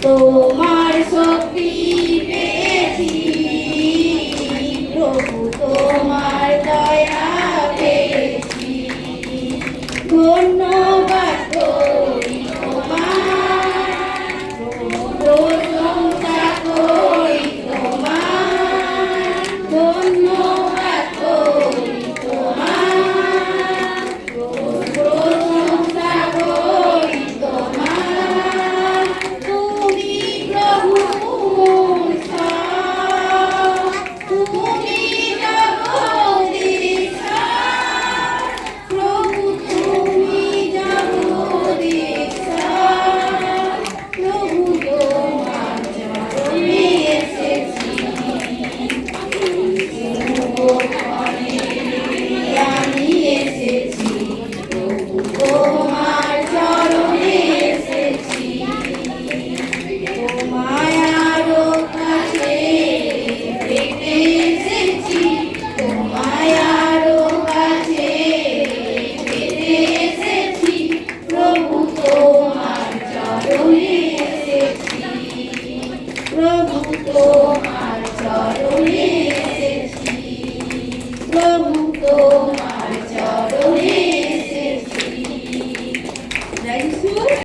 তোমার শক্তি পেয়েছি প্রভু, তোমার দয়া পেয়েছি। ধন্যবাদ করি তোমার, প্রশংসা করি তোমার। ধন্যবাদ করি তোমার, প্রশংসা করি তোমার। তুমি প্রভু মোর ঈশ্বর, তুমি জগদীশ ঈশ্বর। প্রভু তুমি জগদীশ ঈশ্বর। প্রভু তোমার চরণে এসেছি, আমি এসেছি। প্রভু তোমার চরণে এসেছি, তোমায় আরো কাছে পেতে এসেছি। তোমায় আরো কাছে পেতে এসেছি। প্রভু তোমার চরণে এসেছি, প্রভু তোমার চরণে